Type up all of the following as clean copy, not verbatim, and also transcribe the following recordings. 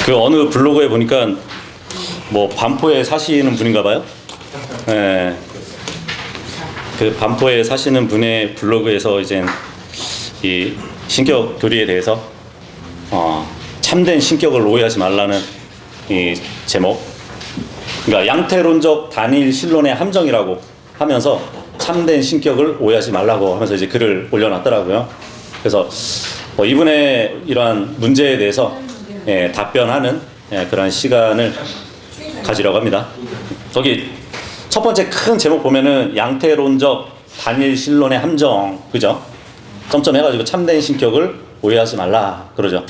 그 어느 블로그에 보니까 뭐 반포에 사시는 분인가 봐요. 예. 그 반포에 사시는 분의 블로그에서 이제 이 신격 교리에 대해서 참된 신격을 오해하지 말라는 이 제목. 그러니까 양태론적 단일 신론의 함정이라고 하면서 참된 신격을 오해하지 말라고 하면서 이제 글을 올려놨더라고요. 그래서 이분의 이러한 문제에 대해서 답변하는 그런 시간을 가지려고 합니다. 거기 첫 번째 큰 제목 보면은 양태론적 단일 신론의 함정, 그죠? 점점 해가지고 참된 신격을 오해하지 말라 그러죠.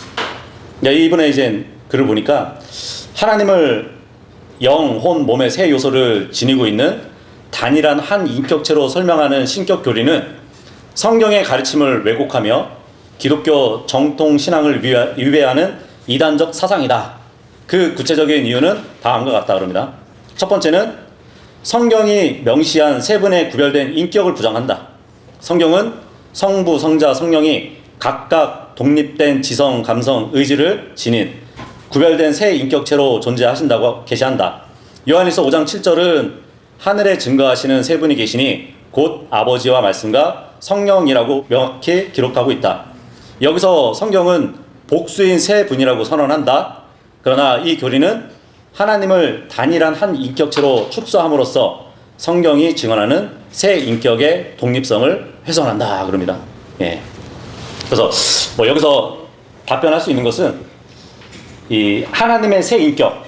이분의 이제 글을 보니까 하나님을 영, 혼, 몸의 세 요소를 지니고 있는 단일한 한 인격체로 설명하는 신격 교리는 성경의 가르침을 왜곡하며 기독교 정통 신앙을 위배하는 이단적 사상이다. 그 구체적인 이유는 다음과 같다 그럽니다. 첫 번째는 성경이 명시한 세 분의 구별된 인격을 부정한다. 성경은 성부, 성자, 성령이 각각 독립된 지성, 감성, 의지를 지닌 구별된 세 인격체로 존재하신다고 계시한다. 요한일서 5장 7절은 하늘에 증거하시는 세 분이 계시니 곧 아버지와 말씀과 성령이라고 명확히 기록하고 있다. 여기서 성경은 복수인 세 분이라고 선언한다. 그러나 이 교리는 하나님을 단일한 한 인격체로 축소함으로써 성경이 증언하는 세 인격의 독립성을 훼손한다 그럽니다. 그래서 여기서 답변할 수 있는 것은 이 하나님의 세 인격,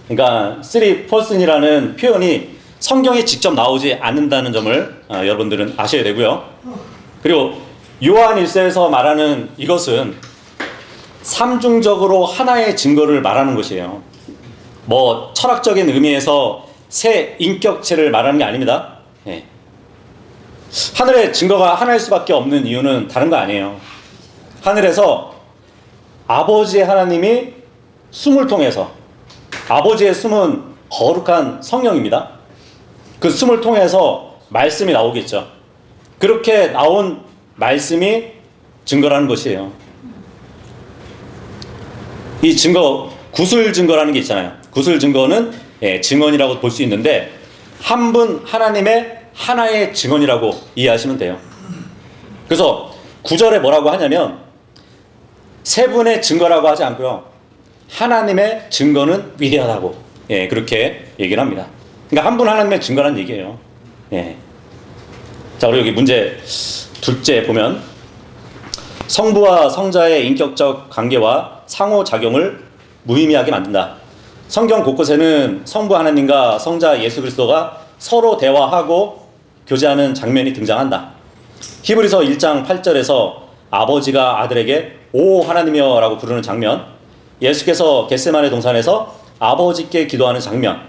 그러니까 쓰리 퍼슨이라는 표현이 성경에 직접 나오지 않는다는 점을 여러분들은 아셔야 되고요. 그리고 요한 1서에서 말하는 이것은 삼중적으로 하나의 증거를 말하는 것이에요. 철학적인 의미에서 세 인격체를 말하는 게 아닙니다. 하늘의 증거가 하나일 수밖에 없는 이유는 다른 거 아니에요. 하늘에서 아버지의 하나님이 숨을 통해서, 아버지의 숨은 거룩한 성령입니다. 그 숨을 통해서 말씀이 나오겠죠. 그렇게 나온 말씀이 증거라는 것이에요. 이 증거, 구술 증거라는 게 있잖아요. 구술 증거는 증언이라고 볼 수 있는데 한 분 하나님의 하나의 증언이라고 이해하시면 돼요. 그래서 9절에 뭐라고 하냐면 세 분의 증거라고 하지 않고요. 하나님의 증거는 위대하다고 그렇게 얘기를 합니다. 그러니까 한 분 하나님의 증거라는 얘기예요. 자, 우리 여기 문제 둘째 보면 성부와 성자의 인격적 관계와 상호작용을 무의미하게 만든다. 성경 곳곳에는 성부 하나님과 성자 예수 그리스도가 서로 대화하고 교제하는 장면이 등장한다. 히브리서 1장 8절에서 아버지가 아들에게 오 하나님이여 라고 부르는 장면, 예수께서 겟세마네 동산에서 아버지께 기도하는 장면,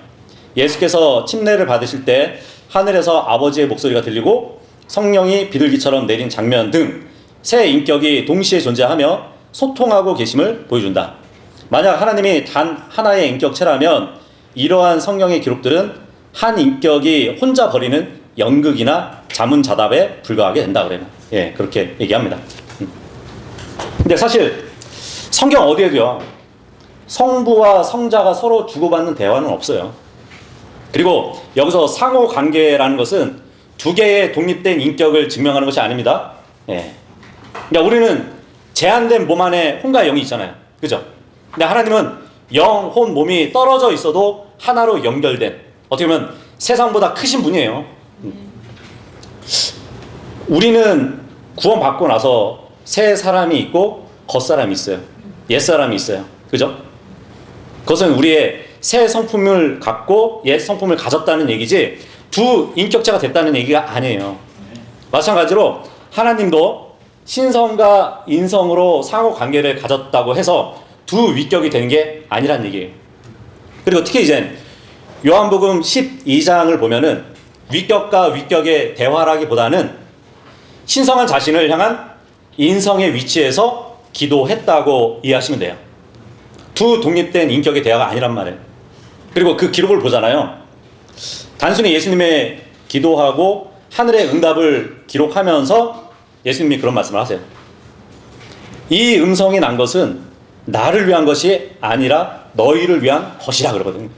예수께서 침례를 받으실 때 하늘에서 아버지의 목소리가 들리고 성령이 비둘기처럼 내린 장면 등 세 인격이 동시에 존재하며 소통하고 계심을 보여준다. 만약 하나님이 단 하나의 인격체라면 이러한 성경의 기록들은 한 인격이 혼자 벌이는 연극이나 자문자답에 불과하게 된다 그래요. 그렇게 얘기합니다. 근데 사실 성경 어디에도요 성부와 성자가 서로 주고받는 대화는 없어요. 그리고 여기서 상호관계라는 것은 두 개의 독립된 인격을 증명하는 것이 아닙니다. 그러니까 우리는 제한된 몸 안에 혼과 영이 있잖아요. 그죠? 근데 하나님은 영, 혼, 몸이 떨어져 있어도 하나로 연결된, 어떻게 보면 세상보다 크신 분이에요. 우리는 구원받고 나서 새 사람이 있고 겉사람이 있어요. 옛사람이 있어요. 그죠? 그것은 우리의 새 성품을 갖고 옛 성품을 가졌다는 얘기지 두 인격체가 됐다는 얘기가 아니에요. 마찬가지로 하나님도 신성과 인성으로 상호관계를 가졌다고 해서 두 위격이 되는 게 아니란 얘기예요. 그리고 특히 이제 요한복음 12장을 보면은 위격과 위격의 대화라기보다는 신성한 자신을 향한 인성의 위치에서 기도했다고 이해하시면 돼요. 두 독립된 인격의 대화가 아니란 말이에요. 그리고 그 기록을 보잖아요. 단순히 예수님의 기도하고 하늘의 응답을 기록하면서 예수님이 그런 말씀을 하세요. 이 음성이 난 것은 나를 위한 것이 아니라 너희를 위한 것이라 그러거든요.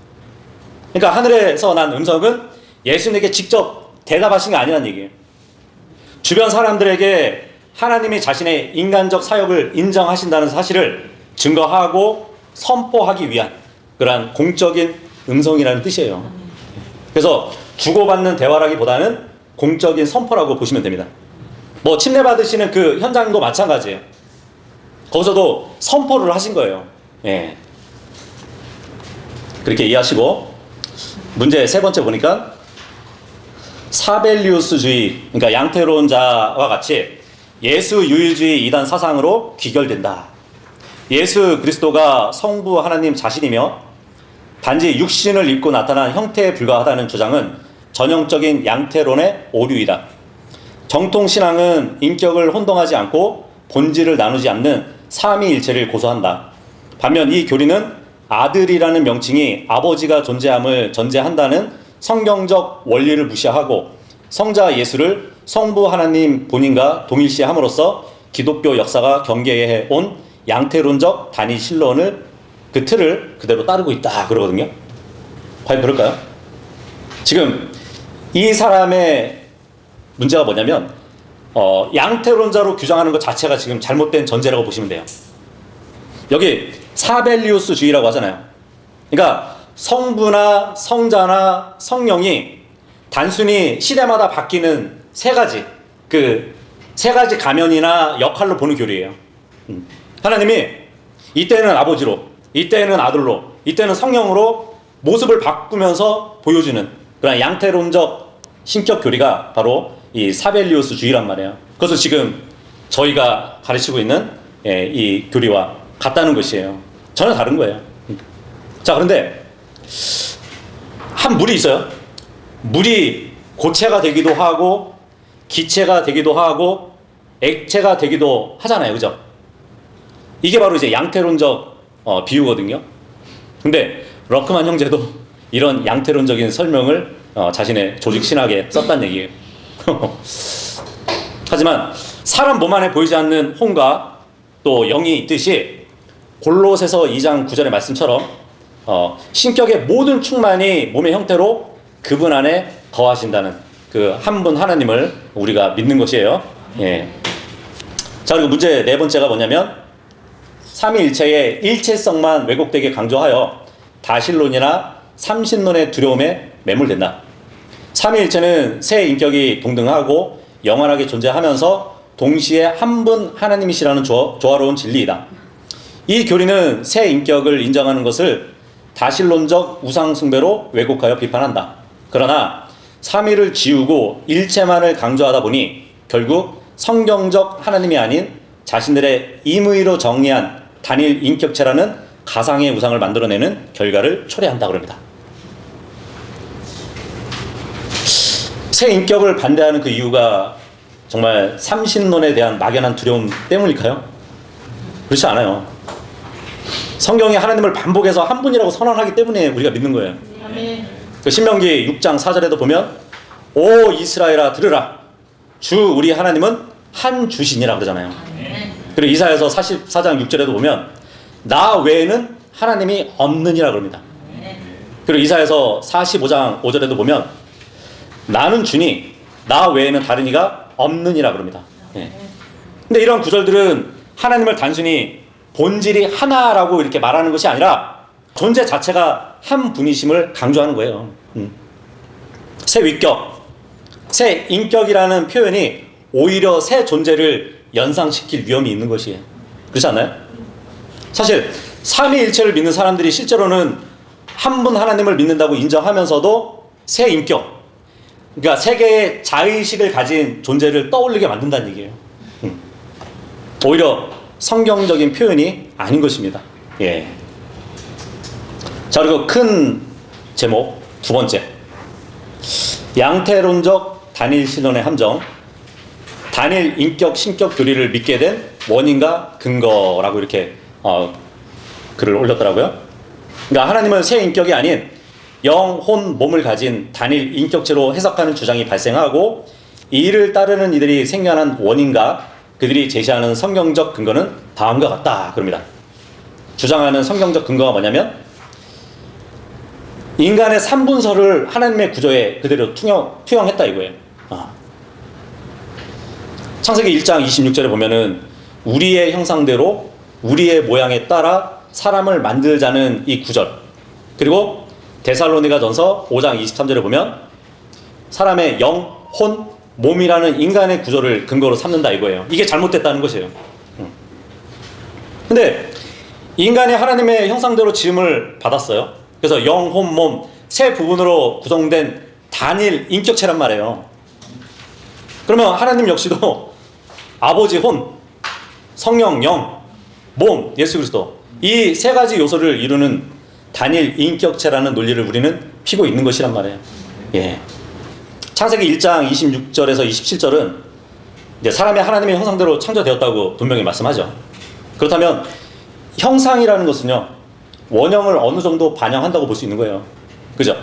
그러니까 하늘에서 난 음성은 예수님에게 직접 대답하신 게 아니라는 얘기예요. 주변 사람들에게 하나님이 자신의 인간적 사역을 인정하신다는 사실을 증거하고 선포하기 위한 그러한 공적인 음성이라는 뜻이에요. 그래서 주고받는 대화라기보다는 공적인 선포라고 보시면 됩니다. 뭐 침례 받으시는 그 현장도 마찬가지예요. 거기서도 선포를 하신 거예요. 예. 그렇게 이해하시고 문제 세 번째 보니까 사벨리우스주의, 그러니까 양태론자와 같이 예수 유일주의 이단 사상으로 귀결된다. 예수 그리스도가 성부 하나님 자신이며 단지 육신을 입고 나타난 형태에 불과하다는 주장은 전형적인 양태론의 오류이다. 정통신앙은 인격을 혼동하지 않고 본질을 나누지 않는 삼위일체를 고소한다. 반면 이 교리는 아들이라는 명칭이 아버지가 존재함을 전제한다는 성경적 원리를 무시하고 성자 예수를 성부 하나님 본인과 동일시함으로써 기독교 역사가 경계해 온 양태론적 단위 신론을 그 틀을 그대로 따르고 있다 그러거든요. 과연 그럴까요? 지금 이 사람의 문제가 뭐냐면 양태론자로 규정하는 것 자체가 지금 잘못된 전제라고 보시면 돼요. 여기 사벨리우스주의라고 하잖아요. 그러니까 성부나 성자나 성령이 단순히 시대마다 바뀌는 세 가지 가면이나 역할로 보는 교리예요. 하나님이 이때는 아버지로, 이때는 아들로, 이때는 성령으로 모습을 바꾸면서 보여주는 그런 양태론적 신격 교리가 바로 이 사벨리우스주의란 말이에요. 그래서 지금 저희가 가르치고 있는 이 교리와 같다는 것이에요. 전혀 다른 거예요. 자, 그런데 한 물이 있어요. 물이 고체가 되기도 하고 기체가 되기도 하고 액체가 되기도 하잖아요. 그죠? 이게 바로 이제 양태론적 비유거든요. 근데 러크만 형제도 이런 양태론적인 설명을 자신의 조직 신학에 썼다는 얘기예요. 하지만 사람 몸 안에 보이지 않는 혼과 또 영이 있듯이 골로새서 2장 9절의 말씀처럼 신격의 모든 충만이 몸의 형태로 그분 안에 거하신다는 그 한 분 하나님을 우리가 믿는 것이에요. 예. 자, 그리고 문제 네 번째가 뭐냐면 삼위일체의 일체성만 왜곡되게 강조하여 다신론이나 삼신론의 두려움에 매몰된다. 삼위일체는 세 인격이 동등하고 영원하게 존재하면서 동시에 한 분 하나님이시라는 조화로운 진리이다. 이 교리는 세 인격을 인정하는 것을 다신론적 우상숭배로 왜곡하여 비판한다. 그러나 삼위를 지우고 일체만을 강조하다 보니 결국 성경적 하나님이 아닌 자신들의 임의로 정리한 단일 인격체라는 가상의 우상을 만들어내는 결과를 초래한다 그럽니다. 세 인격을 반대하는 그 이유가 정말 삼신론에 대한 막연한 두려움 때문일까요? 그렇지 않아요. 성경이 하나님을 반복해서 한 분이라고 선언하기 때문에 우리가 믿는 거예요. 그 신명기 6장 4절에도 보면 오 이스라엘아 들으라 주 우리 하나님은 한 주신이라 그러잖아요. 그리고 이사야서 44장 6절에도 보면 나 외에는 하나님이 없느니라 그럽니다. 그리고 이사야서 45장 5절에도 보면 나는 주니 나 외에는 다른 이가 없느니라 그럽니다. 근데 이런 구절들은 하나님을 단순히 본질이 하나라고 이렇게 말하는 것이 아니라 존재 자체가 한 분이심을 강조하는 거예요. 새 위격, 새 인격이라는 표현이 오히려 새 존재를 연상시킬 위험이 있는 것이에요. 그렇지 않나요? 사실 삼위일체를 믿는 사람들이 실제로는 한 분 하나님을 믿는다고 인정하면서도 새 인격, 그러니까 세 개의 자의식을 가진 존재를 떠올리게 만든다는 얘기예요. 오히려 성경적인 표현이 아닌 것입니다. 예. 자, 그리고 큰 제목 두 번째, 양태론적 단일 신론의 함정, 단일 인격 신격 교리를 믿게 된 원인과 근거라고 이렇게 글을 올렸더라고요. 그러니까 하나님은 세 인격이 아닌 영, 혼, 몸을 가진 단일 인격체로 해석하는 주장이 발생하고 이를 따르는 이들이 생겨난 원인과 그들이 제시하는 성경적 근거는 다음과 같다 그럽니다. 주장하는 성경적 근거가 뭐냐면 인간의 3분설을 하나님의 구조에 그대로 투영했다 이거예요. 창세기 1장 26절에 보면은 우리의 형상대로 우리의 모양에 따라 사람을 만들자는 이 구절, 그리고 데살로니가전서 5장 23절에 보면 사람의 영, 혼, 몸이라는 인간의 구조를 근거로 삼는다 이거예요. 이게 잘못됐다는 것이에요. 근데 인간이 하나님의 형상대로 지음을 받았어요. 그래서 영, 혼, 몸 세 부분으로 구성된 단일 인격체란 말이에요. 그러면 하나님 역시도 아버지 혼, 성령 영, 몸 예수 그리스도 이 세 가지 요소를 이루는 단일 인격체라는 논리를 우리는 피고 있는 것이란 말이에요. 예. 창세기 1장 26절에서 27절은 이제 사람이 하나님의 형상대로 창조되었다고 분명히 말씀하죠. 그렇다면 형상이라는 것은요, 원형을 어느 정도 반영한다고 볼 수 있는 거예요. 그죠?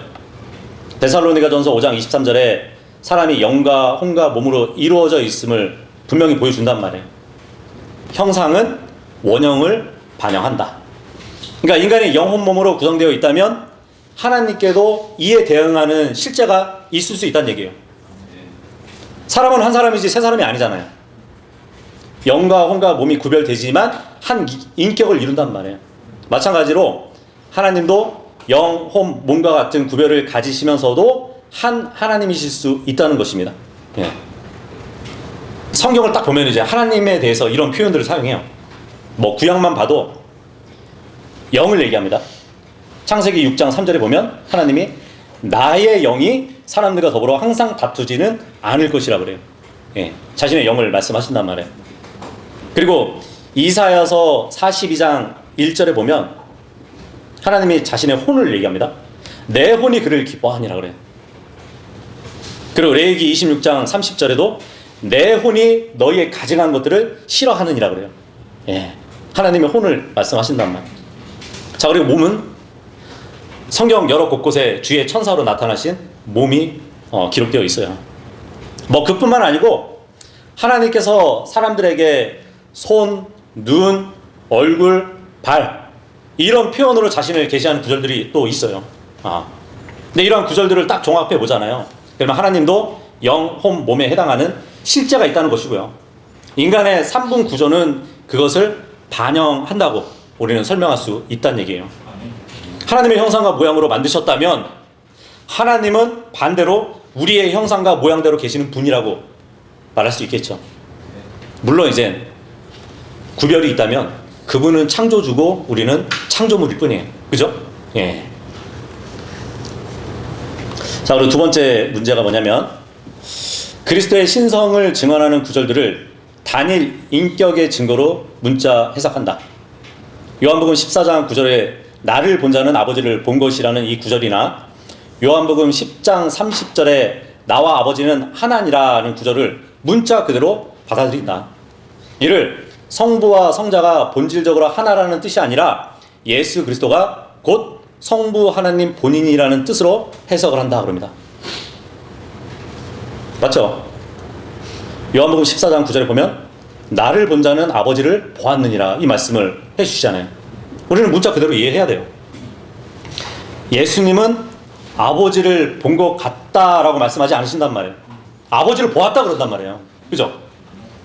데살로니가전서 5장 23절에 사람이 영과 혼과 몸으로 이루어져 있음을 분명히 보여준단 말이에요. 형상은 원형을 반영한다. 그러니까 인간이 영, 혼, 몸으로 구성되어 있다면 하나님께도 이에 대응하는 실제가 있을 수 있다는 얘기예요. 사람은 한 사람이지 세 사람이 아니잖아요. 영과 혼과 몸이 구별되지만 한 인격을 이룬단 말이에요. 마찬가지로 하나님도 영, 혼, 몸과 같은 구별을 가지시면서도 한 하나님이실 수 있다는 것입니다. 예. 성경을 딱 보면 이제 하나님에 대해서 이런 표현들을 사용해요. 뭐 구약만 봐도 영을 얘기합니다. 창세기 6장 3절에 보면 하나님이 나의 영이 사람들과 더불어 항상 다투지는 않을 것이라 그래요. 예. 자신의 영을 말씀하신단 말이에요. 그리고 이사야서 42장 1절에 보면 하나님이 자신의 혼을 얘기합니다. 내 혼이 그를 기뻐하니라 그래요. 그리고 레위기 26장 30절에도 내 혼이 너희의 가증한 것들을 싫어하느니라 그래요. 예. 하나님의 혼을 말씀하신단 말이에요. 자, 그리고 몸은 성경 여러 곳곳에 주의 천사로 나타나신 몸이 기록되어 있어요. 뭐 그뿐만 아니고 하나님께서 사람들에게 손, 눈, 얼굴, 발 이런 표현으로 자신을 계시하는 구절들이 또 있어요. 근데 이러한 구절들을 딱 종합해 보잖아요. 그러면 하나님도 영, 혼, 몸에 해당하는 실제가 있다는 것이고요. 인간의 3분 구조는 그것을 반영한다고 우리는 설명할 수 있다는 얘기예요. 하나님의 형상과 모양으로 만드셨다면 하나님은 반대로 우리의 형상과 모양대로 계시는 분이라고 말할 수 있겠죠. 물론 이제 구별이 있다면 그분은 창조주고 우리는 창조물일 뿐이에요. 그죠? 예. 자, 그리고 두 번째 문제가 뭐냐면 그리스도의 신성을 증언하는 구절들을 단일 인격의 증거로 문자 해석한다. 요한복음 14장 9절에 나를 본 자는 아버지를 본 것이라는 이 구절이나 요한복음 10장 30절에 나와 아버지는 하나니라는 구절을 문자 그대로 받아들인다. 이를 성부와 성자가 본질적으로 하나라는 뜻이 아니라 예수 그리스도가 곧 성부 하나님 본인이라는 뜻으로 해석을 한다 그럽니다. 맞죠? 요한복음 14장 9절에 보면 나를 본 자는 아버지를 보았느니라 이 말씀을 해주시잖아요. 우리는 문자 그대로 이해해야 돼요. 예수님은 아버지를 본 것 같다라고 말씀하지 않으신단 말이에요. 아버지를 보았다 그런단 말이에요. 그죠?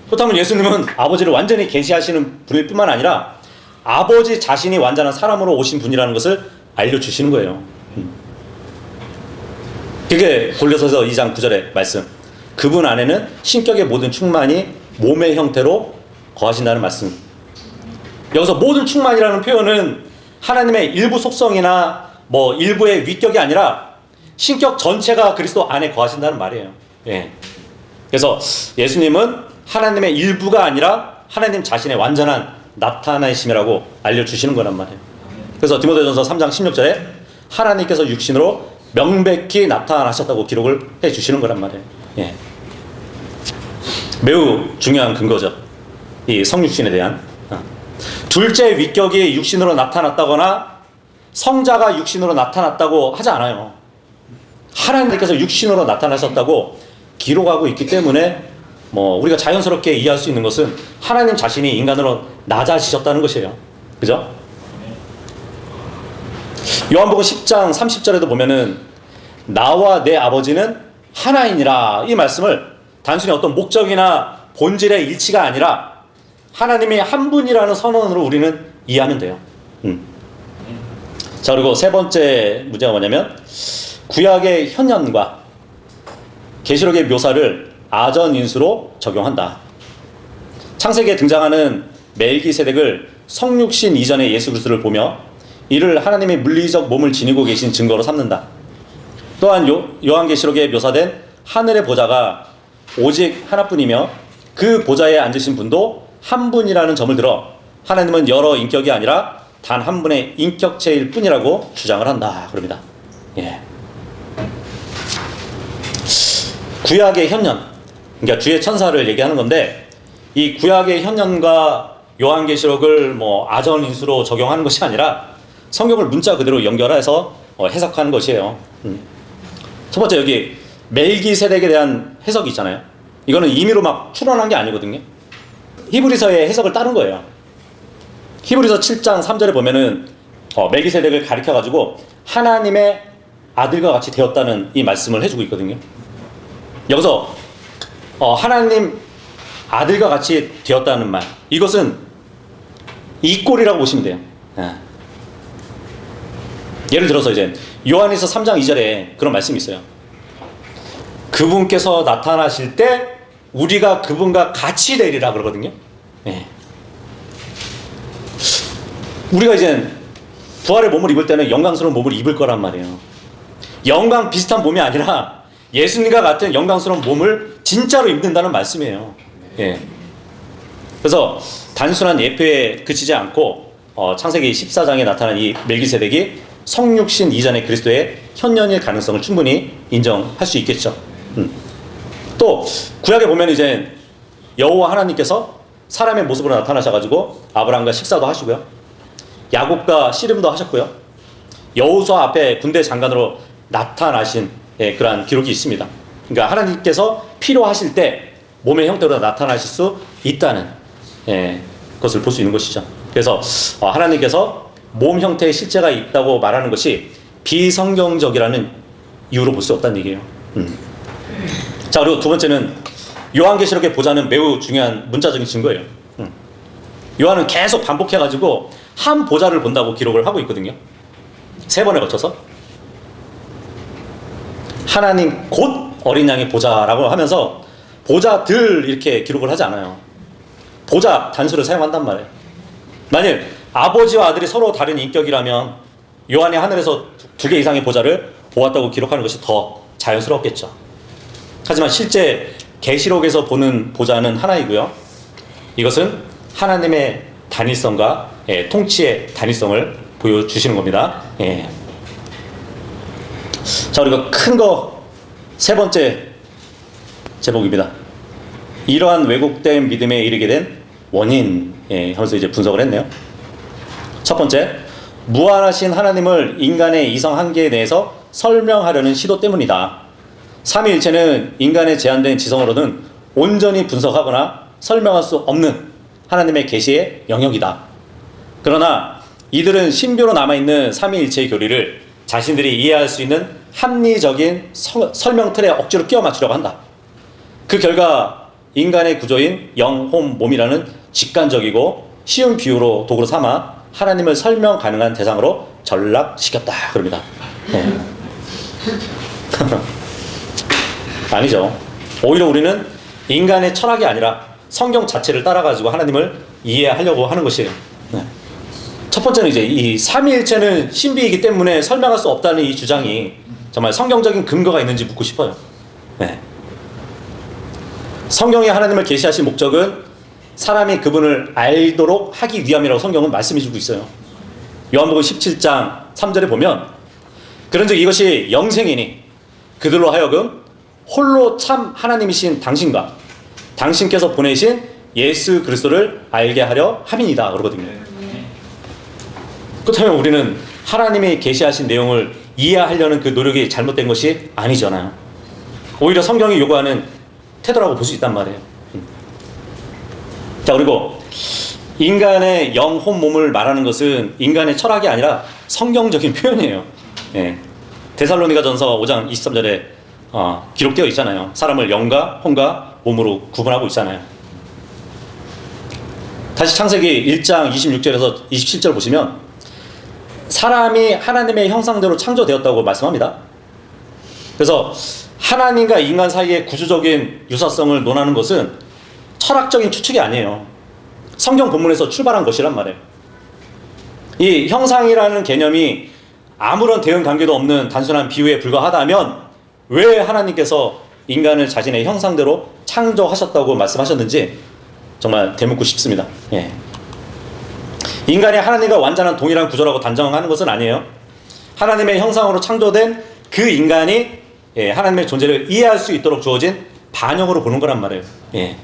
그렇다면 예수님은 아버지를 완전히 계시하시는 분일 뿐만 아니라 아버지 자신이 완전한 사람으로 오신 분이라는 것을 알려주시는 거예요. 그게 골로새서 2장 9절의 말씀. 그분 안에는 신격의 모든 충만이 몸의 형태로 거하신다는 말씀. 여기서 모든 충만이라는 표현은 하나님의 일부 속성이나 뭐 일부의 위격이 아니라 신격 전체가 그리스도 안에 거하신다는 말이에요. 예. 그래서 예수님은 하나님의 일부가 아니라 하나님 자신의 완전한 나타나심이라고 알려주시는 거란 말이에요. 그래서 디모데전서 3장 16절에 하나님께서 육신으로 명백히 나타나셨다고 기록을 해주시는 거란 말이에요. 예. 매우 중요한 근거죠. 이 성육신에 대한. 둘째 위격이 육신으로 나타났다거나 성자가 육신으로 나타났다고 하지 않아요. 하나님께서 육신으로 나타나셨다고 기록하고 있기 때문에 뭐 우리가 자연스럽게 이해할 수 있는 것은 하나님 자신이 인간으로 낮아지셨다는 것이에요. 그죠? 요한복음 10장 30절에도 보면은 나와 내 아버지는 하나이니라, 이 말씀을 단순히 어떤 목적이나 본질의 일치가 아니라 하나님이 한 분이라는 선언으로 우리는 이해하면 돼요. 자, 그리고 세 번째 문제가 뭐냐면 구약의 현현과 계시록의 묘사를 아전인수로 적용한다. 창세기에 등장하는 멜기세덱을 성육신 이전의 예수 그리스도를 보며 이를 하나님의 물리적 몸을 지니고 계신 증거로 삼는다. 또한 요한계시록에 묘사된 하늘의 보좌가 오직 하나뿐이며 그 보좌에 앉으신 분도 한 분이라는 점을 들어 하나님은 여러 인격이 아니라 단 한 분의 인격체일 뿐이라고 주장을 한다. 그럽니다. 예. 구약의 현년, 그러니까 주의 천사를 얘기하는 건데, 이 구약의 현년과 요한계시록을 뭐 아전인수로 적용하는 것이 아니라 성경을 문자 그대로 연결해서 해석하는 것이에요. 첫 번째, 여기 멜기세덱에 대한 해석이 있잖아요. 이거는 임의로 막 추론한 게 아니거든요. 히브리서의 해석을 따른 거예요. 히브리서 7장 3절에 보면은 멜기세덱을 가리켜가지고 하나님의 아들과 같이 되었다는 이 말씀을 해주고 있거든요. 여기서 하나님 아들과 같이 되었다는 말, 이것은 이꼴이라고 보시면 돼요. 예를 들어서 이제 요한에서 3장 2절에 그런 말씀이 있어요. 그분께서 나타나실 때 우리가 그분과 같이 되리라 그러거든요. 네. 우리가 이제 부활의 몸을 입을 때는 영광스러운 몸을 입을 거란 말이에요. 영광 비슷한 몸이 아니라 예수님과 같은 영광스러운 몸을 진짜로 입는다는 말씀이에요. 예. 그래서 단순한 예표에 그치지 않고 창세기 14장에 나타난 이 멜기세덱이 성육신 이전의 그리스도의 현년일 가능성을 충분히 인정할 수 있겠죠. 또 구약에 보면 이제 여호와 하나님께서 사람의 모습으로 나타나셔가지고 아브라함과 식사도 하시고요, 야곱과 씨름도 하셨고요, 여호수아 앞에 군대 장관으로 나타나신 그러한 기록이 있습니다. 그러니까 하나님께서 필요하실 때 몸의 형태로 나타나실 수 있다는 것을 볼 수 있는 것이죠. 그래서 하나님께서 몸 형태의 실제가 있다고 말하는 것이 비성경적이라는 이유로 볼 수 없다는 얘기예요. 자, 그리고 두 번째는 요한계시록의 보좌는 매우 중요한 문자적인 증거예요. 요한은 계속 반복해가지고 한 보좌를 본다고 기록을 하고 있거든요. 3번에 걸쳐서 하나님 곧 어린 양의 보좌라고 하면서 보좌들 이렇게 기록을 하지 않아요. 보좌 단수를 사용한단 말이에요. 만일 아버지와 아들이 서로 다른 인격이라면 요한이 하늘에서 2개 이상의 보좌를 보았다고 기록하는 것이 더 자연스럽겠죠. 하지만 실제 계시록에서 보는 보좌는 하나이고요, 이것은 하나님의 단일성과 통치의 단일성을 보여주시는 겁니다. 자, 그리고 큰 거 세 번째 제목입니다. 이러한 왜곡된 믿음에 이르게 된 원인, 하면서 이제 분석을 했네요. 첫 번째, 무한하신 하나님을 인간의 이성 한계에 대해서 설명하려는 시도 때문이다. 삼위일체는 인간의 제한된 지성으로는 온전히 분석하거나 설명할 수 없는 하나님의 계시의 영역이다. 그러나 이들은 신비로 남아있는 삼위일체의 교리를 자신들이 이해할 수 있는 합리적인 설명 틀에 억지로 끼워 맞추려고 한다. 그 결과 인간의 구조인 영, 홈, 몸이라는 직관적이고 쉬운 비유로 도구로 삼아 하나님을 설명 가능한 대상으로 전락시켰다. 그럽니다. 아니죠. 오히려 우리는 인간의 철학이 아니라 성경 자체를 따라가지고 하나님을 이해하려고 하는 것이에요. 첫 번째는 이제 이 삼위일체는 신비이기 때문에 설명할 수 없다는 이 주장이 정말 성경적인 근거가 있는지 묻고 싶어요. 성경이 하나님을 계시하신 목적은 사람이 그분을 알도록 하기 위함이라고 성경은 말씀해주고 있어요. 요한복음 17장 3절에 보면 그런즉 이것이 영생이니 그들로 하여금 홀로 참 하나님이신 당신과 당신께서 보내신 예수 그리스도를 알게 하려 함이니이다 그러거든요. 그렇다면 우리는 하나님이 계시하신 내용을 이해하려는 그 노력이 잘못된 것이 아니잖아요. 오히려 성경이 요구하는 태도라고 볼 수 있단 말이에요. 자, 그리고 인간의 영, 혼, 몸을 말하는 것은 인간의 철학이 아니라 성경적인 표현이에요. 예. 데살로니가전서 5장 23절에 기록되어 있잖아요. 사람을 영과 혼과 몸으로 구분하고 있잖아요. 다시 창세기 1장 26절에서 27절 보시면 사람이 하나님의 형상대로 창조되었다고 말씀합니다. 그래서 하나님과 인간 사이의 구조적인 유사성을 논하는 것은 철학적인 추측이 아니에요. 성경 본문에서 출발한 것이란 말이에요. 이 형상이라는 개념이 아무런 대응 관계도 없는 단순한 비유에 불과하다면 왜 하나님께서 인간을 자신의 형상대로 창조하셨다고 말씀하셨는지 정말 되묻고 싶습니다. 예. 인간이 하나님과 완전한 동일한 구조라고 단정하는 것은 아니에요. 하나님의 형상으로 창조된 그 인간이 하나님의 존재를 이해할 수 있도록 주어진 반영으로 보는 거란 말이에요. 예.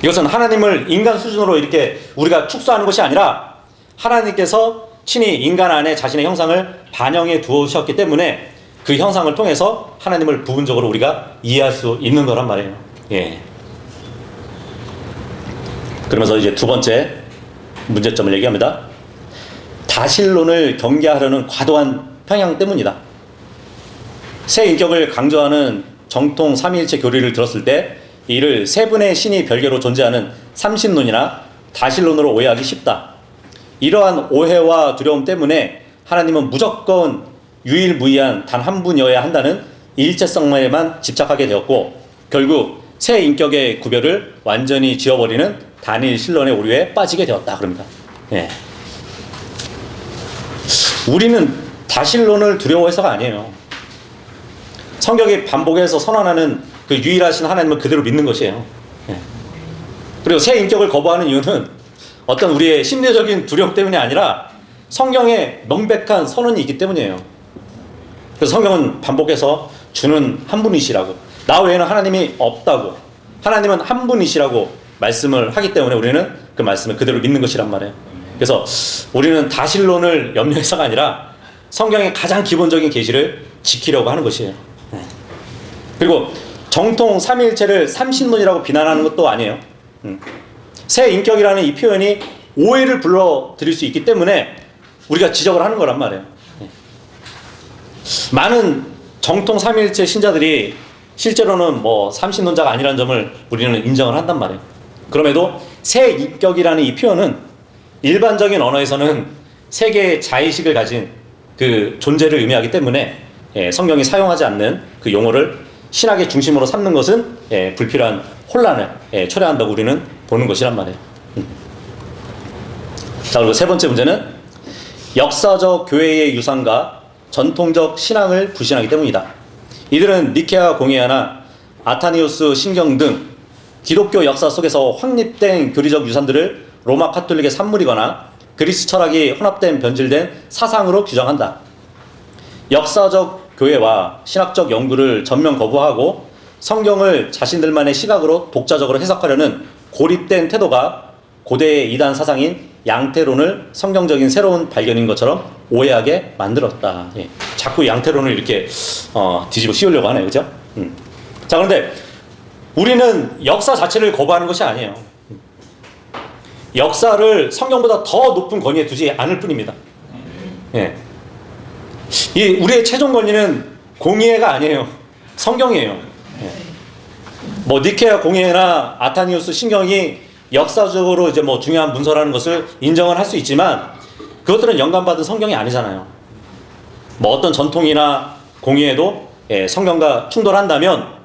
이것은 하나님을 인간 수준으로 이렇게 우리가 축소하는 것이 아니라 하나님께서 친히 인간 안에 자신의 형상을 반영해 두셨기 때문에 그 형상을 통해서 하나님을 부분적으로 우리가 이해할 수 있는 거란 말이에요. 예. 그러면서 이제 두 번째 문제점을 얘기합니다. 다신론을 경계하려는 과도한 평양 때문이다. 새 인격을 강조하는 정통 삼위일체 교리를 들었을 때 이를 세 분의 신이 별개로 존재하는 삼신론이나 다신론으로 오해하기 쉽다. 이러한 오해와 두려움 때문에 하나님은 무조건 유일무이한 단 한 분이어야 한다는 일체성에만 집착하게 되었고 결국 새 인격의 구별을 완전히 지워버리는 단일 신론의 오류에 빠지게 되었다. 그럽니다. 예. 우리는 다신론을 두려워해서가 아니에요. 성경이 반복해서 선언하는 그 유일하신 하나님을 그대로 믿는 것이에요. 예. 그리고 새 인격을 거부하는 이유는 어떤 우리의 심리적인 두려움 때문이 아니라 성경에 명백한 선언이 있기 때문이에요. 그래서 성경은 반복해서 주는 한 분이시라고, 나 외에는 하나님이 없다고, 하나님은 한 분이시라고 말씀을 하기 때문에 우리는 그 말씀을 그대로 믿는 것이란 말이에요. 그래서 우리는 다신론을 염려해서가 아니라 성경의 가장 기본적인 계시를 지키려고 하는 것이에요. 그리고 정통 삼위일체를 삼신론이라고 비난하는 것도 아니에요. 새 인격이라는 이 표현이 오해를 불러들일 수 있기 때문에 우리가 지적을 하는 거란 말이에요. 많은 정통 삼위일체 신자들이 실제로는 뭐 삼신론자가 아니라는 점을 우리는 인정을 한단 말이에요. 그럼에도 새 인격이라는 이 표현은 일반적인 언어에서는 세 개의 자의식을 가진 그 존재를 의미하기 때문에 성경이 사용하지 않는 그 용어를 신학의 중심으로 삼는 것은 불필요한 혼란을 초래한다고 우리는 보는 것이란 말이에요. 자, 그리고 세 번째 문제는 역사적 교회의 유산과 전통적 신앙을 불신하기 때문이다. 이들은 니케아 공예화나 아타니우스 신경 등 기독교 역사 속에서 확립된 교리적 유산들을 로마 카톨릭의 산물이거나 그리스 철학이 혼합된 변질된 사상으로 규정한다. 역사적 교회와 신학적 연구를 전면 거부하고 성경을 자신들만의 시각으로 독자적으로 해석하려는 고립된 태도가 고대의 이단 사상인 양태론을 성경적인 새로운 발견인 것처럼 오해하게 만들었다. 예. 자꾸 양태론을 이렇게 뒤집어 씌우려고 하네요. 그죠? 자, 그런데 우리는 역사 자체를 거부하는 것이 아니에요. 역사를 성경보다 더 높은 권위에 두지 않을 뿐입니다. 예. 이 우리의 최종 권위는 공의회가 아니에요. 성경이에요. 예. 뭐 니케아 공의회나 아타니우스 신경이 역사적으로 이제 뭐 중요한 문서라는 것을 인정을 할 수 있지만 그것들은 영감받은 성경이 아니잖아요. 뭐 어떤 전통이나 공의회도 성경과 충돌한다면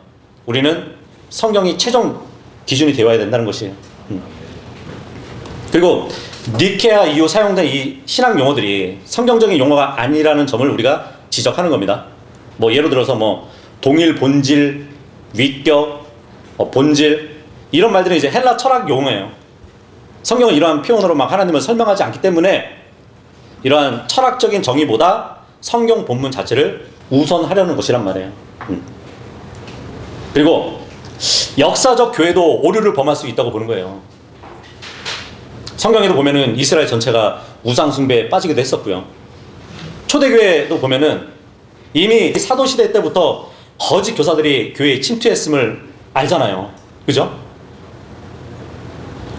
우리는 성경이 최종 기준이 되어야 된다는 것이에요. 그리고 니케아 이후 사용된 이 신학 용어들이 성경적인 용어가 아니라는 점을 우리가 지적하는 겁니다. 뭐 예를 들어서 뭐 동일 본질, 위격, 본질 이런 말들은 이제 헬라 철학 용어예요. 성경은 이러한 표현으로 막 하나님을 설명하지 않기 때문에 이러한 철학적인 정의보다 성경 본문 자체를 우선하려는 것이란 말이에요. 그리고 역사적 교회도 오류를 범할 수 있다고 보는 거예요. 성경에도 보면은 이스라엘 전체가 우상 숭배에 빠지기도 했었고요. 초대교회도 보면은 이미 사도시대 때부터 거짓 교사들이 교회에 침투했음을 알잖아요. 그죠?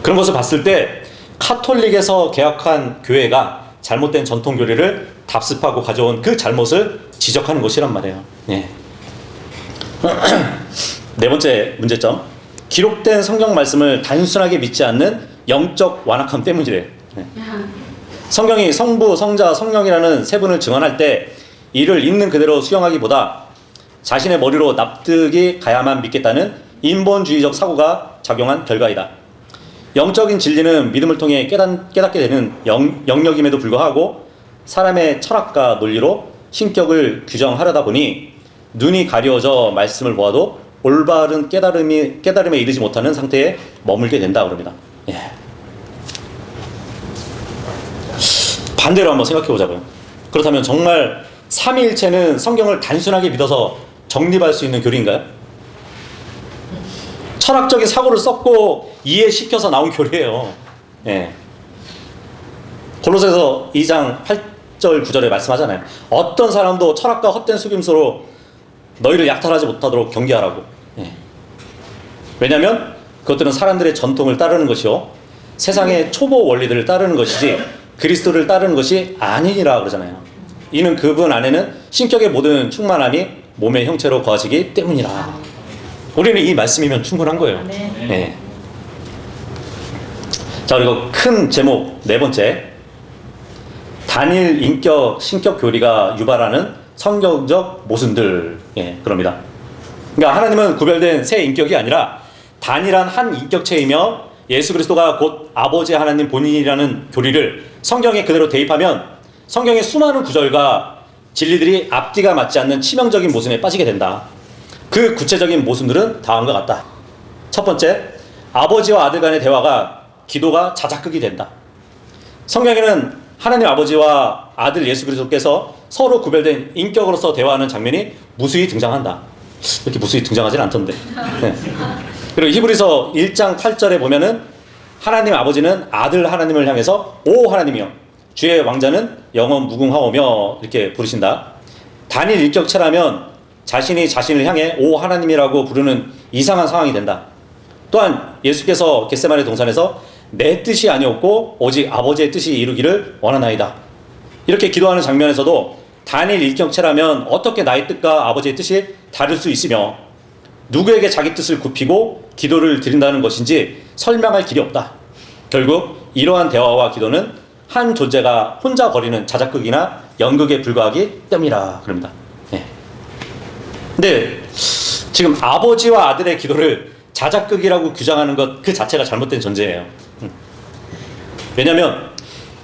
그런 것을 봤을 때 카톨릭에서 개혁한 교회가 잘못된 전통 교리를 답습하고 가져온 그 잘못을 지적하는 것이란 말이에요. 예. 네 번째 문제점. 기록된 성경 말씀을 단순하게 믿지 않는 영적 완악함 때문이래요. 예. 성경이 성부, 성자, 성령이라는 세 분을 증언할 때 이를 있는 그대로 수용하기보다 자신의 머리로 납득이 가야만 믿겠다는 인본주의적 사고가 작용한 결과이다. 영적인 진리는 믿음을 통해 깨닫게 되는 영역임에도 불구하고 사람의 철학과 논리로 신격을 규정하려다 보니 눈이 가려져 말씀을 보아도 올바른 깨달음에 이르지 못하는 상태에 머물게 된다 그럽니다. 예. 반대로 한번 생각해 보자고요. 그렇다면 정말 삼위일체는 성경을 단순하게 믿어서 정립할 수 있는 교리인가요? 철학적인 사고를 썩고 이해시켜서 나온 교리예요. 예. 골로새서 2장 8절 9절에 말씀하잖아요. 어떤 사람도 철학과 헛된 속임수로 너희를 약탈하지 못하도록 경계하라고. 예. 왜냐하면 그것들은 사람들의 전통을 따르는 것이요 세상의 초보 원리들을 따르는 것이지 그리스도를 따르는 것이 아니니라 그러잖아요. 이는 그분 안에는 신격의 모든 충만함이 몸의 형체로 거하시기 때문이라. 우리는 이 말씀이면 충분한 거예요. 네. 자, 그리고 큰 제목 네 번째, 단일 인격 신격 교리가 유발하는 성경적 모순들. 예, 그럽니다. 그러니까 하나님은 구별된 세 인격이 아니라 단일한 한 인격체이며 예수 그리스도가 곧 아버지 하나님 본인이라는 교리를 성경에 그대로 대입하면 성경의 수많은 구절과 진리들이 앞뒤가 맞지 않는 치명적인 모순에 빠지게 된다. 그 구체적인 모순들은 다음과 같다. 첫 번째, 아버지와 아들 간의 대화가 기도가 자작극이 된다. 성경에는 하나님 아버지와 아들 예수 그리스도께서 서로 구별된 인격으로서 대화하는 장면이 무수히 등장한다. 이렇게 무수히 등장하진 않던데. 네. 그리고 히브리서 1장 8절에 보면은 하나님 아버지는 아들 하나님을 향해서 오 하나님이여 주의 왕자는 영원 무궁하오며 이렇게 부르신다. 단일 인격체라면 자신이 자신을 향해 오 하나님이라고 부르는 이상한 상황이 된다. 또한 예수께서 겟세마네 동산에서 내 뜻이 아니었고 오직 아버지의 뜻이 이루기를 원하나이다. 이렇게 기도하는 장면에서도 단일 인격체라면 어떻게 나의 뜻과 아버지의 뜻이 다를 수 있으며 누구에게 자기 뜻을 굽히고 기도를 드린다는 것인지 설명할 길이 없다. 결국 이러한 대화와 기도는 한 존재가 혼자 벌이는 자작극이나 연극에 불과하기 때문이라 그럽니다. 네. 근데 지금 아버지와 아들의 기도를 자작극이라고 규정하는 것 그 자체가 잘못된 전제예요. 왜냐하면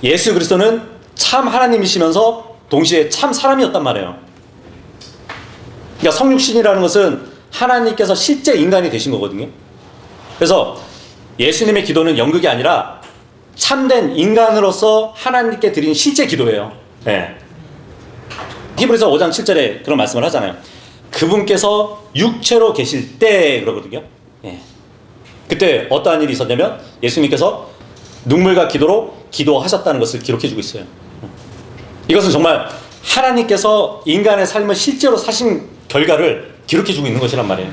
예수 그리스도는 참 하나님이시면서 동시에 참 사람이었단 말이에요. 그러니까 성육신이라는 것은 하나님께서 실제 인간이 되신 거거든요. 그래서 예수님의 기도는 연극이 아니라 참된 인간으로서 하나님께 드린 실제 기도예요. 네. 히브리서 5장 7절에 그런 말씀을 하잖아요. 그분께서 육체로 계실 때 그러거든요. 네. 그때 어떠한 일이 있었냐면 예수님께서 눈물과 기도로 기도하셨다는 것을 기록해주고 있어요. 이것은 정말 하나님께서 인간의 삶을 실제로 사신 결과를 기록해주고 있는 것이란 말이에요.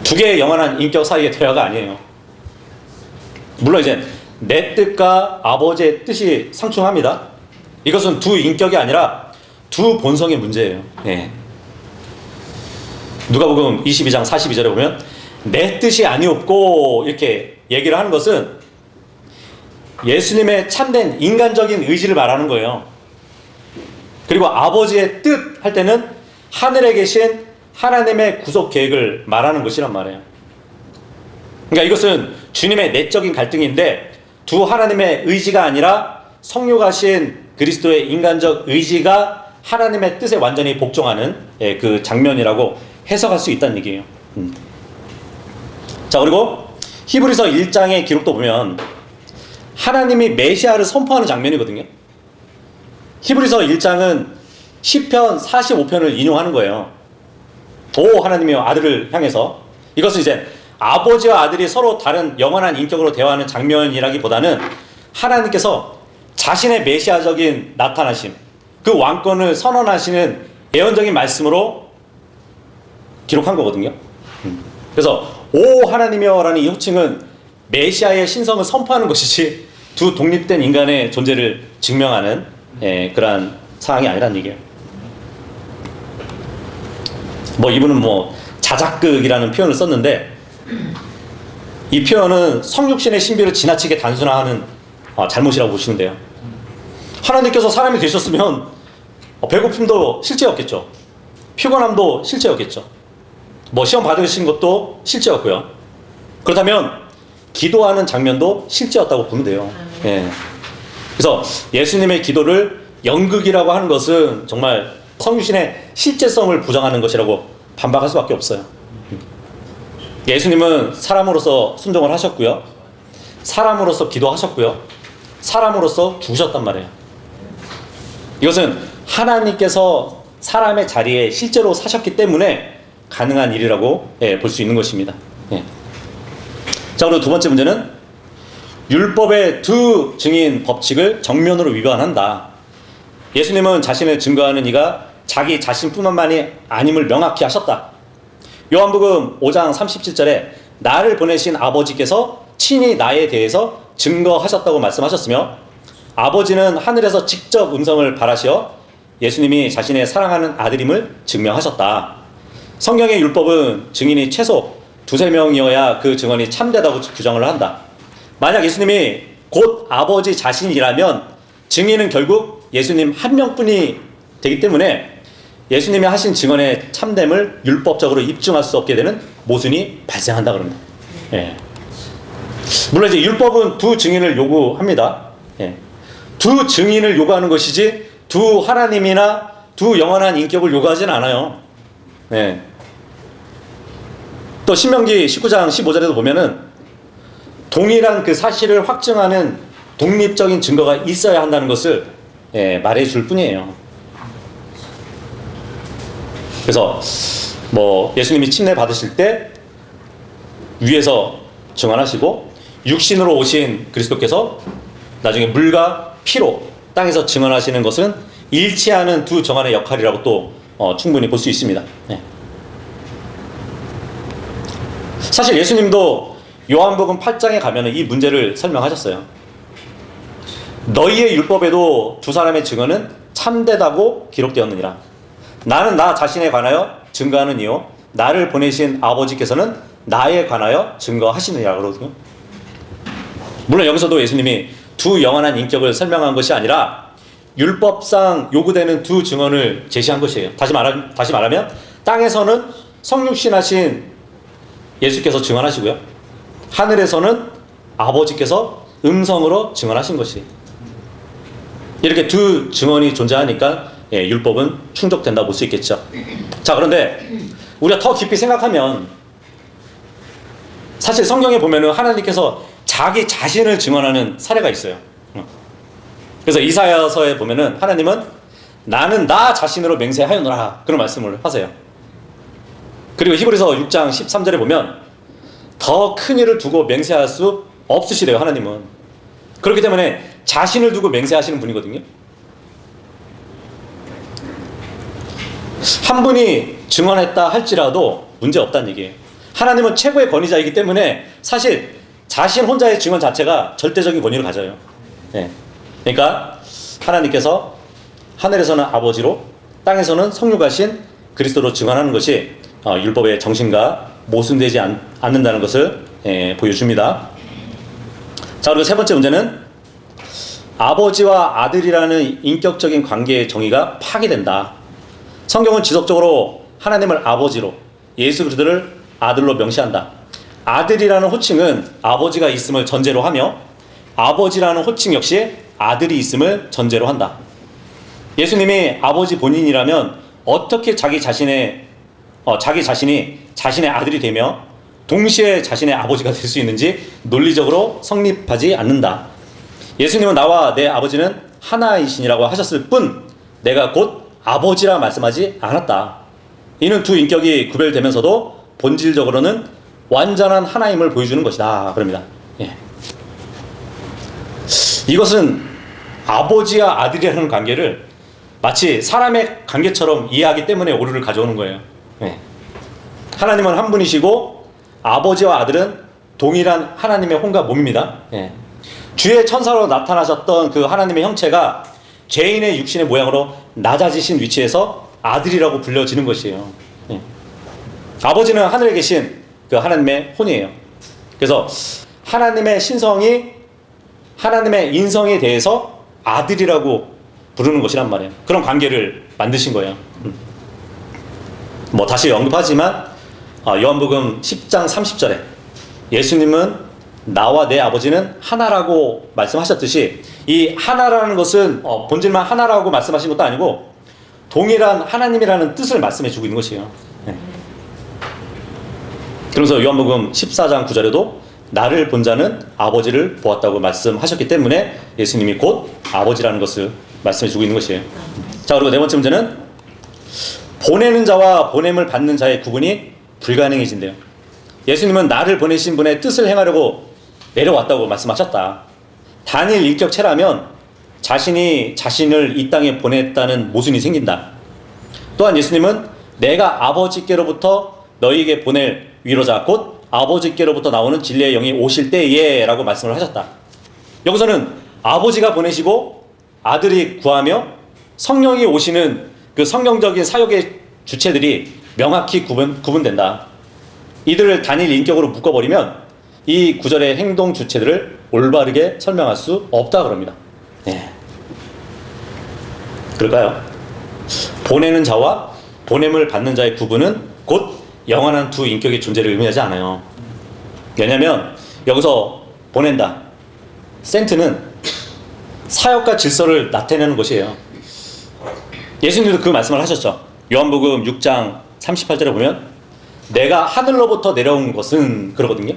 두 개의 영원한 인격 사이의 대화가 아니에요. 물론 이제 내 뜻과 아버지의 뜻이 상충합니다. 이것은 두 인격이 아니라 두 본성의 문제예요. 네. 누가복음 22장 42절에 보면 내 뜻이 아니었고 이렇게 얘기를 하는 것은 예수님의 참된 인간적인 의지를 말하는 거예요. 그리고 아버지의 뜻 할 때는 하늘에 계신 하나님의 구속 계획을 말하는 것이란 말이에요. 그러니까 이것은 주님의 내적인 갈등인데 두 하나님의 의지가 아니라 성육하신 그리스도의 인간적 의지가 하나님의 뜻에 완전히 복종하는 그 장면이라고 해석할 수 있다는 얘기예요. 자, 그리고 히브리서 1장의 기록도 보면 하나님이 메시아를 선포하는 장면이거든요. 히브리서 1장은 시편 45편을 인용하는 거예요. 오 하나님이여 아들을 향해서. 이것은 이제 아버지와 아들이 서로 다른 영원한 인격으로 대화하는 장면이라기보다는 하나님께서 자신의 메시아적인 나타나심, 그 왕권을 선언하시는 예언적인 말씀으로 기록한 거거든요. 그래서 오 하나님이여 라는 이 호칭은 메시아의 신성을 선포하는 것이지 두 독립된 인간의 존재를 증명하는 그러한 상황이 아니란 얘기예요. 뭐 이분은 뭐 자작극이라는 표현을 썼는데 이 표현은 성육신의 신비를 지나치게 단순화하는 잘못이라고 보시면 돼요. 하나님께서 사람이 되셨으면 배고픔도 실제였겠죠. 피곤함도 실제였겠죠. 뭐 시험 받으신 것도 실제였고요. 그렇다면 기도하는 장면도 실제였다고 보면 돼요. 예. 그래서 예수님의 기도를 연극이라고 하는 것은 정말 성육신의 실제성을 부정하는 것이라고 반박할 수밖에 없어요. 예수님은 사람으로서 순종을 하셨고요. 사람으로서 기도하셨고요. 사람으로서 죽으셨단 말이에요. 이것은 하나님께서 사람의 자리에 실제로 사셨기 때문에 가능한 일이라고 볼 수 있는 것입니다. 예. 자, 그리고 두 번째 문제는 율법의 두 증인 법칙을 정면으로 위반한다. 예수님은 자신을 증거하는 이가 자기 자신뿐만이 아님을 명확히 하셨다. 요한복음 5장 37절에 나를 보내신 아버지께서 친히 나에 대해서 증거하셨다고 말씀하셨으며 아버지는 하늘에서 직접 음성을 발하시어 예수님이 자신의 사랑하는 아들임을 증명하셨다. 성경의 율법은 증인이 최소 두세 명이어야 그 증언이 참되다고 규정을 한다. 만약 예수님이 곧 아버지 자신이라면 증인은 결국 예수님 한 명뿐이 되기 때문에 예수님이 하신 증언의 참됨을 율법적으로 입증할 수 없게 되는 모순이 발생한다 그럽니다. 예. 물론 이제 율법은 두 증인을 요구합니다. 예. 두 증인을 요구하는 것이지 두 하나님이나 두 영원한 인격을 요구하지는 않아요. 예. 또 신명기 19장 15절에도 보면은 동일한 그 사실을 확증하는 독립적인 증거가 있어야 한다는 것을 말해줄 뿐이에요. 그래서 뭐 예수님이 침례 받으실 때 위에서 증언하시고 육신으로 오신 그리스도께서 나중에 물과 피로 땅에서 증언하시는 것은 일치하는 두 정안의 역할이라고 또 충분히 볼 수 있습니다. 네. 사실 예수님도 요한복음 8장에 가면 이 문제를 설명하셨어요. 너희의 율법에도 두 사람의 증언은 참되다고 기록되었느니라. 나는 나 자신에 관하여 증거하는 이요 나를 보내신 아버지께서는 나에 관하여 증거하시느니라 그러거든요. 물론 여기서도 예수님이 두 영원한 인격을 설명한 것이 아니라 율법상 요구되는 두 증언을 제시한 것이에요. 다시 말하면 땅에서는 성육신하신 예수께서 증언하시고요. 하늘에서는 아버지께서 음성으로 증언하신 것이. 이렇게 두 증언이 존재하니까 율법은 충족된다고 볼 수 있겠죠. 자, 그런데 우리가 더 깊이 생각하면 사실 성경에 보면은 하나님께서 자기 자신을 증언하는 사례가 있어요. 그래서 이사야서에 보면은 하나님은 나는 나 자신으로 맹세하였노라 그런 말씀을 하세요. 그리고 히브리서 6장 13절에 보면 더 큰 일을 두고 맹세할 수 없으시래요. 하나님은. 그렇기 때문에 자신을 두고 맹세하시는 분이거든요. 한 분이 증언했다 할지라도 문제없다는 얘기예요. 하나님은 최고의 권위자이기 때문에 사실 자신 혼자의 증언 자체가 절대적인 권위를 가져요. 네. 그러니까 하나님께서 하늘에서는 아버지로 땅에서는 성육하신 그리스도로 증언하는 것이 율법의 정신과 모순되지 않는다는 것을 보여줍니다. 자, 그리고 세 번째 문제는 아버지와 아들이라는 인격적인 관계의 정의가 파괴된다. 성경은 지속적으로 하나님을 아버지로 예수 그리스도를 아들로 명시한다. 아들이라는 호칭은 아버지가 있음을 전제로 하며 아버지라는 호칭 역시 아들이 있음을 전제로 한다. 예수님이 아버지 본인이라면 어떻게 자기 자신이 자신의 아들이 되며 동시에 자신의 아버지가 될 수 있는지 논리적으로 성립하지 않는다. 예수님은 나와 내 아버지는 하나이시니라고 하셨을 뿐 내가 곧 아버지라 말씀하지 않았다. 이는 두 인격이 구별되면서도 본질적으로는 완전한 하나임을 보여주는 것이다. 그럽니다. 예. 이것은 아버지와 아들이라는 관계를 마치 사람의 관계처럼 이해하기 때문에 오류를 가져오는 거예요. 예. 하나님은 한 분이시고 아버지와 아들은 동일한 하나님의 혼과 몸입니다. 예. 주의 천사로 나타나셨던 그 하나님의 형체가 죄인의 육신의 모양으로 낮아지신 위치에서 아들이라고 불려지는 것이에요. 예. 아버지는 하늘에 계신 그 하나님의 혼이에요. 그래서 하나님의 신성이 하나님의 인성에 대해서 아들이라고 부르는 것이란 말이에요. 그런 관계를 만드신 거예요. 뭐 다시 언급하지만 요한복음 10장 30절에 예수님은 나와 내 아버지는 하나라고 말씀하셨듯이 이 하나라는 것은 본질만 하나라고 말씀하신 것도 아니고 동일한 하나님이라는 뜻을 말씀해 주고 있는 것이에요. 네. 그래서 요한복음 14장 9절에도 나를 본 자는 아버지를 보았다고 말씀하셨기 때문에 예수님이 곧 아버지라는 것을 말씀해 주고 있는 것이에요. 자, 그리고 네 번째 문제는 보내는 자와 보냄을 받는 자의 구분이 불가능해진대요. 예수님은 나를 보내신 분의 뜻을 행하려고 내려왔다고 말씀하셨다. 단일 인격체라면 자신이 자신을 이 땅에 보냈다는 모순이 생긴다. 또한 예수님은 내가 아버지께로부터 너희에게 보낼 위로자 곧 아버지께로부터 나오는 진리의 영이 오실 때에 라고 말씀을 하셨다. 여기서는 아버지가 보내시고 아들이 구하며 성령이 오시는 그 성경적인 사역의 주체들이 명확히 구분된다. 이들을 단일 인격으로 묶어버리면 이 구절의 행동 주체들을 올바르게 설명할 수 없다 그럽니다. 네. 그럴까요? 보내는 자와 보냄을 받는 자의 구분은 곧 영원한 두 인격의 존재를 의미하지 않아요. 왜냐하면 여기서 보낸다, 센트는 사역과 질서를 나타내는 것이에요. 예수님도 그 말씀을 하셨죠. 요한복음 6장 38절에 보면 내가 하늘로부터 내려온 것은 그러거든요.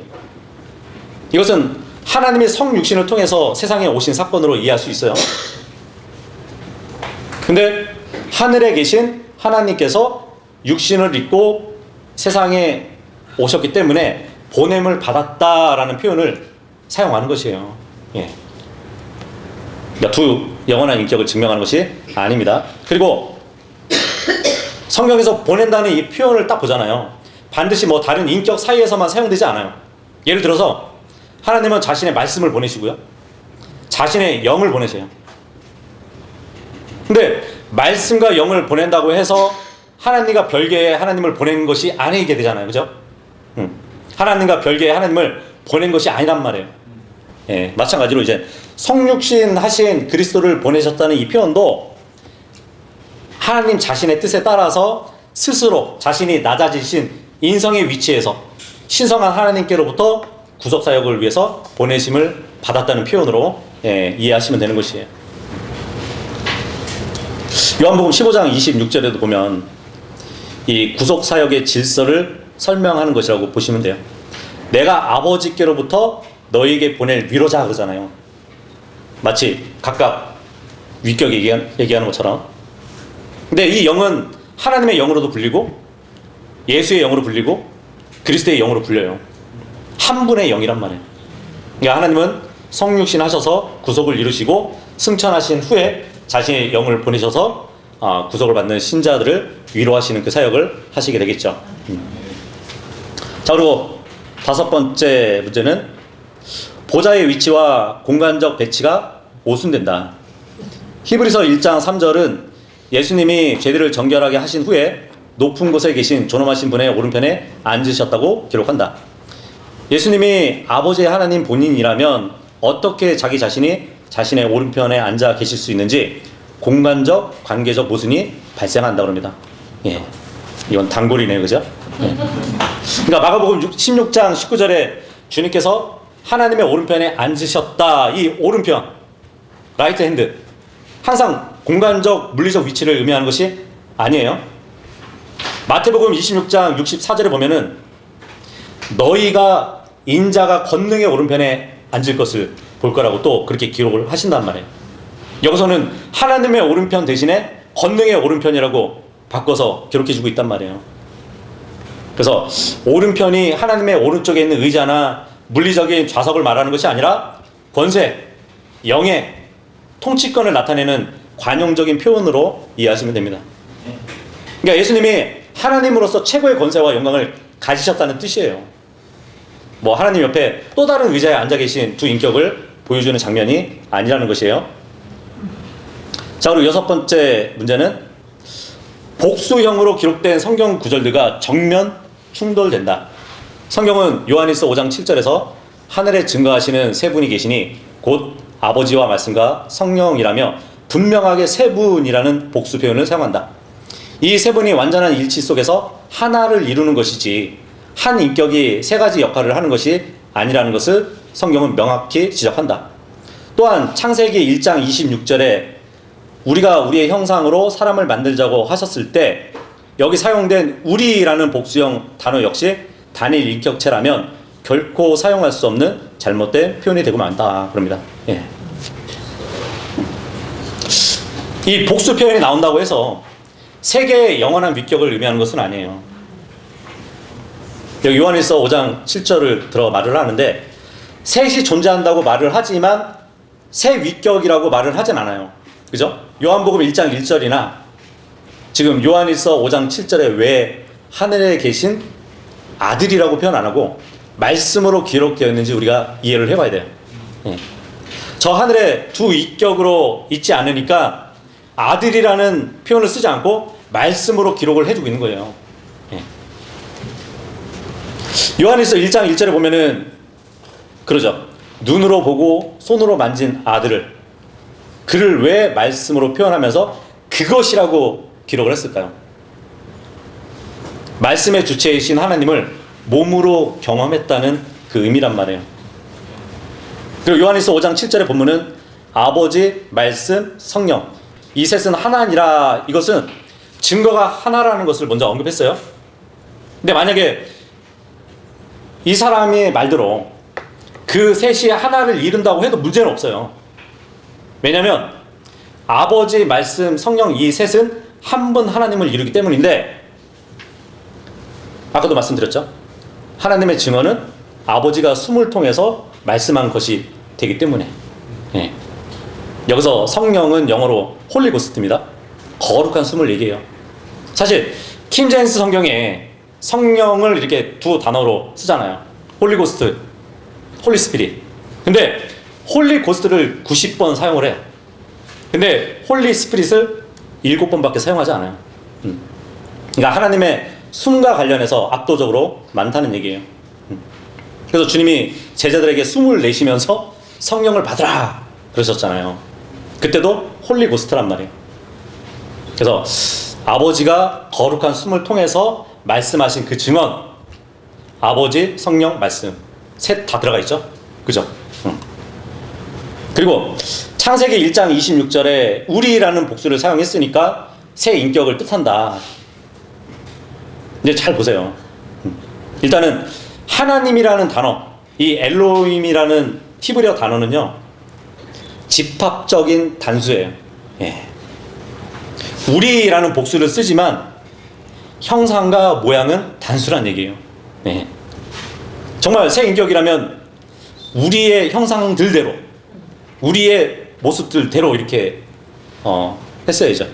이것은 하나님의 성육신을 통해서 세상에 오신 사건으로 이해할 수 있어요. 근데 하늘에 계신 하나님께서 육신을 입고 세상에 오셨기 때문에 보냄을 받았다라는 표현을 사용하는 것이에요. 예. 그러니까 두 영원한 인격을 증명하는 것이 아닙니다. 그리고 성경에서 보낸다는 이 표현을 딱 보잖아요. 반드시 뭐 다른 인격 사이에서만 사용되지 않아요. 예를 들어서 하나님은 자신의 말씀을 보내시고요, 자신의 영을 보내세요. 근데 말씀과 영을 보낸다고 해서 하나님과 별개의 하나님을 보낸 것이 아니게 되잖아요. 그죠? 하나님과 별개의 하나님을 보낸 것이 아니란 말이에요. 예, 마찬가지로 이제 성육신 하신 그리스도를 보내셨다는 이 표현도 하나님 자신의 뜻에 따라서 스스로 자신이 낮아지신 인성의 위치에서 신성한 하나님께로부터 구속사역을 위해서 보내심을 받았다는 표현으로 이해하시면 되는 것이에요. 요한복음 15장 26절에도 보면 이 구속사역의 질서를 설명하는 것이라고 보시면 돼요. 내가 아버지께로부터 너희에게 보낼 위로자 그러잖아요. 마치 각각 위격 얘기하는 것처럼. 근데 이 영은 하나님의 영으로도 불리고 예수의 영으로 불리고 그리스도의 영으로 불려요. 한 분의 영이란 말이에요. 그러니까 하나님은 성육신 하셔서 구속을 이루시고 승천하신 후에 자신의 영을 보내셔서 구속을 받는 신자들을 위로하시는 그 사역을 하시게 되겠죠. 자, 그리고 다섯 번째 문제는 보좌의 위치와 공간적 배치가 오순된다. 히브리서 1장 3절은 예수님이 죄들을 정결하게 하신 후에 높은 곳에 계신 존엄하신 분의 오른편에 앉으셨다고 기록한다. 예수님이 아버지의 하나님 본인이라면 어떻게 자기 자신이 자신의 오른편에 앉아 계실 수 있는지 공간적, 관계적 모순이 발생한다고 합니다. 예, 이건 단골이네요, 그죠? 예. 그러니까 마가복음 16장 19절에 주님께서 하나님의 오른편에 앉으셨다. 이 오른편, 라이트 핸드, 항상 공간적, 물리적 위치를 의미하는 것이 아니에요. 마태복음 26장 64절에 보면은 너희가 인자가 권능의 오른편에 앉을 것을 볼 거라고 또 그렇게 기록을 하신단 말이에요. 여기서는 하나님의 오른편 대신에 권능의 오른편이라고 바꿔서 기록해주고 있단 말이에요. 그래서 오른편이 하나님의 오른쪽에 있는 의자나 물리적인 좌석을 말하는 것이 아니라 권세, 영예, 통치권을 나타내는 관용적인 표현으로 이해하시면 됩니다. 그러니까 예수님이 하나님으로서 최고의 권세와 영광을 가지셨다는 뜻이에요. 뭐 하나님 옆에 또 다른 의자에 앉아 계신 두 인격을 보여주는 장면이 아니라는 것이에요. 자, 그리고 여섯 번째 문제는 복수형으로 기록된 성경 구절들과 정면 충돌된다. 성경은 요한일서 5장 7절에서 하늘에 증거하시는 세 분이 계시니 곧 아버지와 말씀과 성령이라며 분명하게 세 분이라는 복수 표현을 사용한다. 이 세 분이 완전한 일치 속에서 하나를 이루는 것이지 한 인격이 세 가지 역할을 하는 것이 아니라는 것을 성경은 명확히 지적한다. 또한 창세기 1장 26절에 우리가 우리의 형상으로 사람을 만들자고 하셨을 때 여기 사용된 우리라는 복수형 단어 역시 단일 인격체라면 결코 사용할 수 없는 잘못된 표현이 되고 만다 그럽니다. 예. 이 복수 표현이 나온다고 해서 세계의 영원한 위격을 의미하는 것은 아니에요. 여기 요한일서 5장 7절을 들어 말을 하는데 셋이 존재한다고 말을 하지만 세 위격이라고 말을 하진 않아요. 그죠? 요한복음 1장 1절이나 지금 요한일서 5장 7절에 왜 하늘에 계신 아들이라고 표현 안 하고 말씀으로 기록되어 있는지 우리가 이해를 해봐야 돼요. 예. 저 하늘에 두 위격으로 있지 않으니까 아들이라는 표현을 쓰지 않고 말씀으로 기록을 해주고 있는 거예요. 예. 요한일서 1장 1절에 보면은 그러죠. 눈으로 보고 손으로 만진 아들을 그를 왜 말씀으로 표현하면서 그것이라고 기록을 했을까요? 말씀의 주체이신 하나님을 몸으로 경험했다는 그 의미란 말이에요. 그리고 요한일서 5장 7절의 본문은 아버지, 말씀, 성령 이 셋은 하나니라 이것은 증거가 하나라는 것을 먼저 언급했어요. 근데 만약에 이 사람의 말대로 그 셋이 하나를 이룬다고 해도 문제는 없어요. 왜냐하면 아버지, 말씀, 성령 이 셋은 한 분 하나님을 이루기 때문인데 아까도 말씀드렸죠. 하나님의 증언은 아버지가 숨을 통해서 말씀한 것이 되기 때문에 예. 여기서 성령은 영어로 홀리고스트입니다. 거룩한 숨을 얘기해요. 사실 킹제임스 성경에 성령을 이렇게 두 단어로 쓰잖아요. 홀리고스트, 홀리스피릿. 근데 홀리고스트를 90번 사용을 해요. 근데 홀리스피릿을 7번밖에 사용하지 않아요. 그러니까 하나님의 숨과 관련해서 압도적으로 많다는 얘기예요. 그래서 주님이 제자들에게 숨을 내쉬면서 성령을 받으라 그러셨잖아요. 그때도 홀리고스트란 말이에요. 그래서 아버지가 거룩한 숨을 통해서 말씀하신 그 증언, 아버지, 성령, 말씀 셋 다 들어가 있죠. 그죠? 그리고 창세기 1장 26절에 우리라는 복수를 사용했으니까 새 인격을 뜻한다. 이제 잘 보세요. 일단은 하나님이라는 단어, 이 엘로힘이라는 히브리어 단어는요 집합적인 단수예요. 예. 우리라는 복수를 쓰지만 형상과 모양은 단수란 얘기예요. 예. 정말 새 인격이라면 우리의 형상들대로 우리의 모습들대로 이렇게 했어야죠.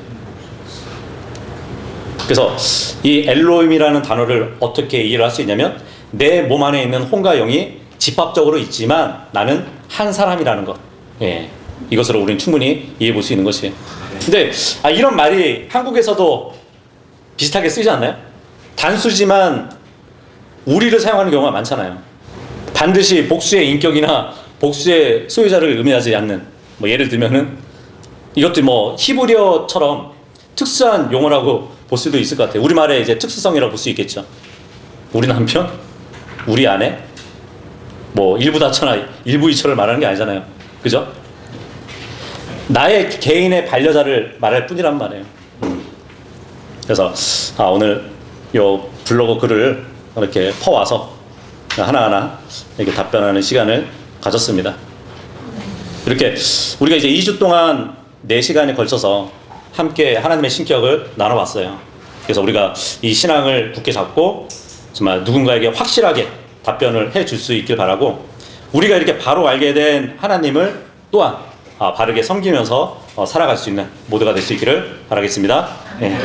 그래서 이 엘로힘이라는 단어를 어떻게 이해를 할 수 있냐면 내 몸 안에 있는 혼과 영이 집합적으로 있지만 나는 한 사람이라는 것. 예. 이것으로 우리는 충분히 이해해 볼 수 있는 것이에요. 근데 이런 말이 한국에서도 비슷하게 쓰이지 않나요? 단수지만 우리를 사용하는 경우가 많잖아요. 반드시 복수의 인격이나 복수의 소유자를 의미하지 않는 뭐 예를 들면은 이것도 뭐 히브리어처럼 특수한 용어라고 볼 수도 있을 것 같아요. 우리말의 이제 특수성이라고 볼 수 있겠죠. 우리 남편, 우리 아내, 뭐 일부 다처나 일부 이처를 말하는 게 아니잖아요. 그죠? 나의 개인의 반려자를 말할 뿐이란 말이에요. 그래서 오늘 요 블로그 글을 이렇게 퍼와서 하나하나 이렇게 답변하는 시간을 가졌습니다. 이렇게 우리가 이제 2주 동안 4시간에 걸쳐서 함께 하나님의 신격을 나눠봤어요. 그래서 우리가 이 신앙을 굳게 잡고 정말 누군가에게 확실하게 답변을 해줄 수 있길 바라고 우리가 이렇게 바로 알게 된 하나님을 또한 바르게 섬기면서 살아갈 수 있는 모두가 될 수 있기를 바라겠습니다. 네.